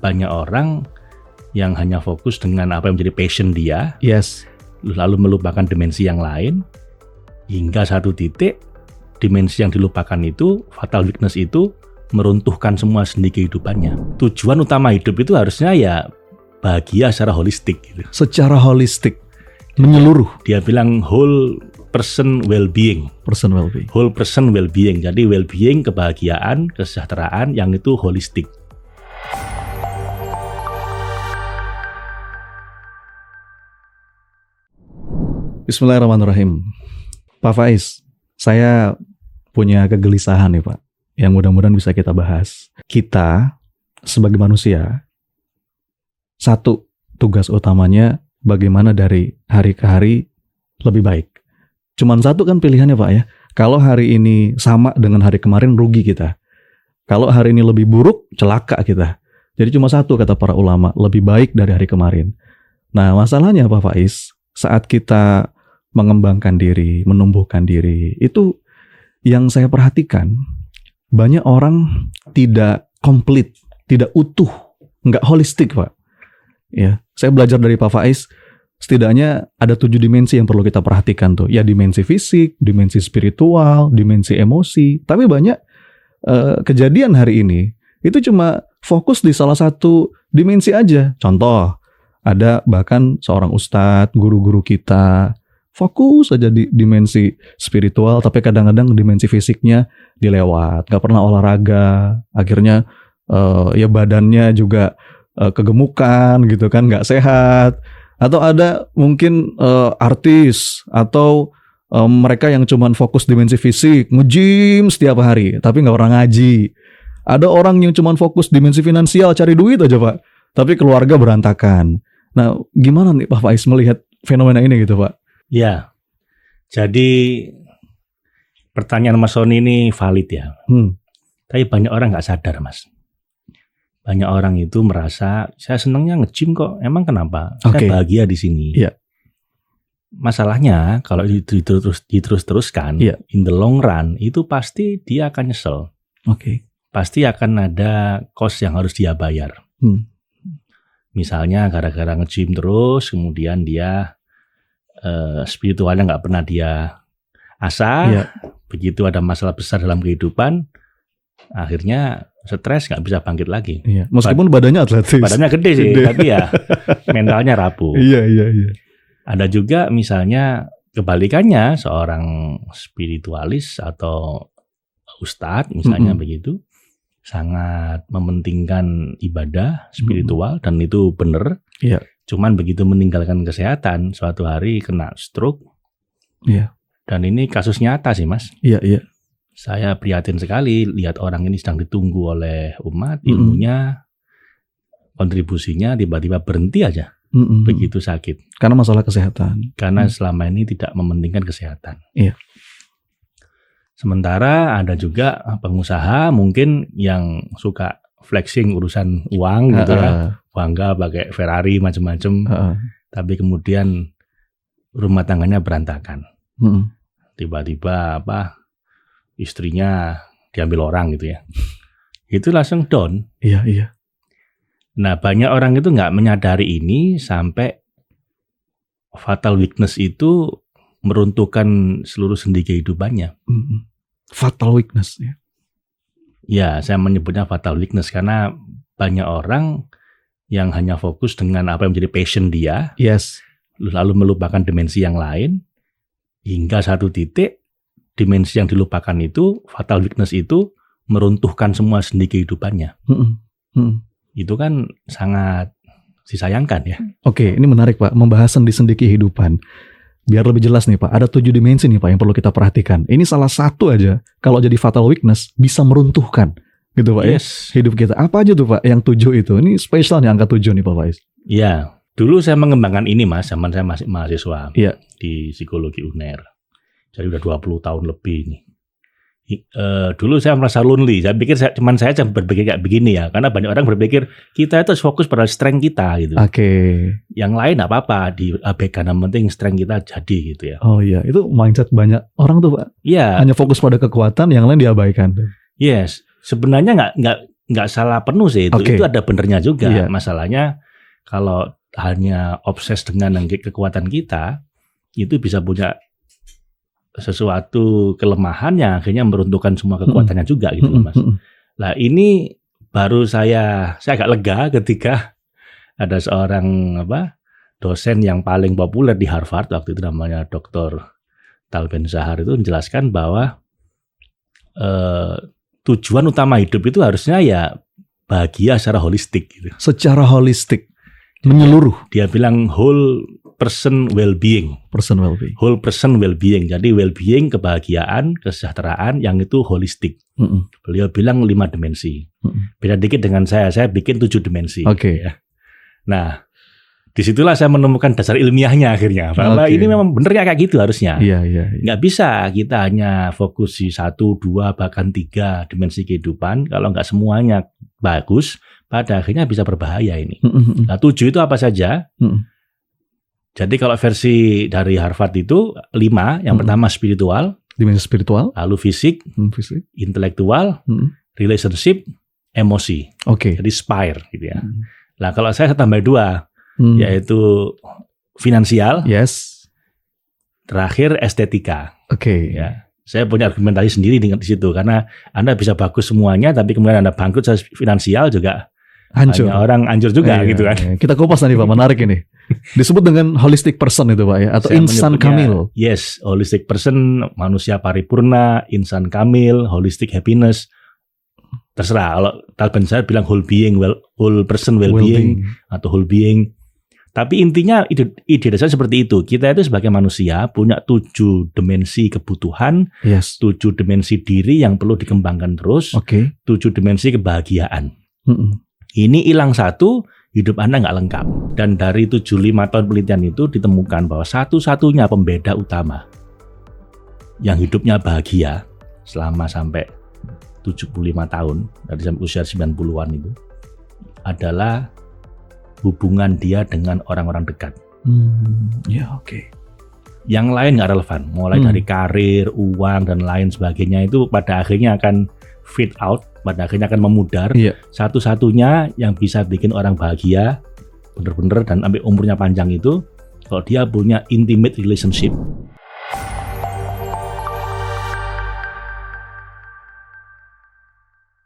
banyak orang yang hanya fokus dengan apa yang menjadi passion dia, Yes. lalu melupakan dimensi yang lain, hingga satu titik dimensi yang dilupakan itu, fatal weakness itu meruntuhkan semua sendi kehidupannya. Tujuan utama hidup itu harusnya ya bahagia secara holistik gitu. Secara holistik, menyeluruh. Dia bilang whole person well-being. Person well-being. Whole person well-being. Jadi well-being, kebahagiaan, kesejahteraan yang itu holistik. Bismillahirrahmanirrahim. Pak Faiz, saya punya kegelisahan nih Pak, yang mudah-mudahan bisa kita bahas. Kita sebagai manusia, satu tugas utamanya bagaimana dari hari ke hari lebih baik. Cuman satu kan pilihannya Pak ya. Kalau hari ini sama dengan hari kemarin, rugi kita. Kalau hari ini lebih buruk, celaka kita. Jadi cuma satu kata para ulama, lebih baik dari hari kemarin. Nah masalahnya Pak Faiz, saat kita mengembangkan diri, menumbuhkan diri, itu yang saya perhatikan, banyak orang tidak komplit, tidak utuh, nggak holistik Pak. Ya, saya belajar dari Pak Faiz, setidaknya ada 7 dimensi yang perlu kita perhatikan tuh. Ya dimensi fisik, dimensi spiritual, dimensi emosi. Tapi banyak kejadian hari ini, itu cuma fokus di salah satu dimensi aja. Contoh, ada bahkan seorang ustadz, guru-guru kita, fokus aja di dimensi spiritual, tapi kadang-kadang dimensi fisiknya dilewat, nggak pernah olahraga, akhirnya ya badannya juga kegemukan gitu kan, nggak sehat. Atau ada mungkin artis atau mereka yang cuman fokus dimensi fisik, nge-gym setiap hari, tapi nggak pernah ngaji. Ada orang yang cuman fokus dimensi finansial, cari duit aja Pak, tapi keluarga berantakan. Nah, gimana nih Pak Faiz melihat fenomena ini gitu Pak? Ya, jadi pertanyaan Mas Sony ini valid ya. Tapi banyak orang nggak sadar Mas. Banyak orang itu merasa saya senangnya nge-gym kok. Emang kenapa? Saya bahagia di sini. Yeah. Masalahnya kalau diterus-teruskan, in the long run itu pasti dia akan nyesel. Pasti akan ada cost yang harus dia bayar. Misalnya gara-gara nge-gym terus, kemudian dia spiritualnya nggak pernah dia asah. Begitu ada masalah besar dalam kehidupan, akhirnya stres, nggak bisa bangkit lagi. Meskipun badannya atletis. Badannya gede sih, tapi ya mentalnya rapuh. Iya. Ada juga misalnya kebalikannya, seorang spiritualis atau ustadz misalnya begitu, sangat mementingkan ibadah spiritual dan itu benar. Cuman begitu meninggalkan kesehatan, suatu hari kena stroke. Dan ini kasus nyata sih Mas. Saya prihatin sekali lihat orang ini sedang ditunggu oleh umat, ilmunya, kontribusinya tiba-tiba berhenti aja. Begitu sakit. Karena masalah kesehatan. Karena selama ini tidak mementingkan kesehatan. Sementara ada juga pengusaha mungkin yang suka flexing urusan uang gitu ya. Bangga pakai Ferrari macam-macam. Tapi kemudian rumah tangganya berantakan. Tiba-tiba istrinya diambil orang gitu ya. Itu langsung down. Iya. Nah, banyak orang itu nggak menyadari ini sampai fatal weakness itu meruntuhkan seluruh sendi kehidupannya. Fatal weakness ya. Ya, saya menyebutnya fatal weakness karena banyak orang yang hanya fokus dengan apa yang menjadi passion dia. Lalu melupakan dimensi yang lain, hingga satu titik dimensi yang dilupakan itu, fatal weakness itu meruntuhkan semua sendi kehidupannya. Itu kan sangat disayangkan ya. Ini menarik Pak, membahas sendi-sendi kehidupan. Biar lebih jelas nih Pak, ada 7 dimensi nih Pak yang perlu kita perhatikan. Ini salah satu aja, kalau jadi fatal weakness bisa meruntuhkan gitu Pak ya, hidup kita. Apa aja tuh Pak yang 7 itu? Ini spesial nih angka 7 nih Pak Faiz. Iya, dulu saya mengembangkan ini Mas, zaman saya masih mahasiswa di psikologi UNER. Jadi udah 20 tahun lebih nih. Dulu saya merasa lonely. Saya pikir saya berpikir kayak begini ya, karena banyak orang berpikir kita itu fokus pada strength kita gitu. Yang lain nggak apa-apa, diabaikan, yang penting strength kita jadi gitu ya. Oh iya, itu mindset banyak orang tuh Pak. Hanya fokus pada kekuatan, yang lain diabaikan. Sebenarnya nggak nggak salah penuh sih itu. Oke. Itu ada benernya juga. Iya. Masalahnya kalau hanya obses dengan kekuatan kita, itu bisa punya sesuatu kelemahan yang akhirnya meruntuhkan semua kekuatannya juga gitu loh, Mas. Nah ini baru saya agak lega ketika ada seorang dosen yang paling populer di Harvard waktu itu, namanya Dr. Tal Ben-Shahar, itu menjelaskan bahwa tujuan utama hidup itu harusnya ya bahagia secara holistik gitu. Secara holistik, menyeluruh. Dia bilang whole person well-being. Person well-being. Whole person well-being. Jadi well-being, kebahagiaan, kesejahteraan yang itu holistik. Beliau bilang 5 dimensi. Beda dikit dengan saya bikin 7 dimensi. Oke. Ya. Nah, disitulah saya menemukan dasar ilmiahnya akhirnya. Bahwa ini memang benernya kayak gitu harusnya. Iya. Nggak bisa kita hanya fokus di 1, 2, bahkan 3 dimensi kehidupan. Kalau nggak semuanya bagus, pada akhirnya bisa berbahaya ini. Nah, 7 itu apa saja? Jadi kalau versi dari Harvard itu 5. Yang pertama spiritual. Dimensi spiritual. Lalu fisik. Intelektual. Relationship. Emosi. Oke. Jadi spire gitu ya. Nah kalau saya tambah 2. Yaitu finansial. Yes. Terakhir estetika. Oke. Ya. Saya punya argumentasi sendiri di situ. Karena Anda bisa bagus semuanya, tapi kemudian Anda bangkrut secara finansial juga hancur. Banyak orang hancur juga gitu kan. Kita kupas nanti Pak, menarik ini. Disebut dengan holistic person itu Pak ya, atau Saya insan kamil. Yes, holistic person, manusia paripurna, insan kamil, holistic happiness. Terserah, kalau Tal Ben-Shahar bilang whole being, whole person well-being, atau whole being. Tapi intinya ide dasar seperti itu. Kita itu sebagai manusia punya 7 dimensi kebutuhan, 7 dimensi diri yang perlu dikembangkan terus, 7 dimensi kebahagiaan. Ini hilang 1, hidup Anda nggak lengkap. Dan dari 75 tahun penelitian itu ditemukan bahwa satu-satunya pembeda utama yang hidupnya bahagia selama sampai 75 tahun, dari usia 90-an itu, adalah hubungan dia dengan orang-orang dekat. Yang lain nggak relevan, mulai dari karir, uang, dan lain sebagainya itu pada akhirnya akan fade out, pada akhirnya akan memudar. Satu-satunya yang bisa bikin orang bahagia bener-bener dan sampai umurnya panjang itu kalau dia punya intimate relationship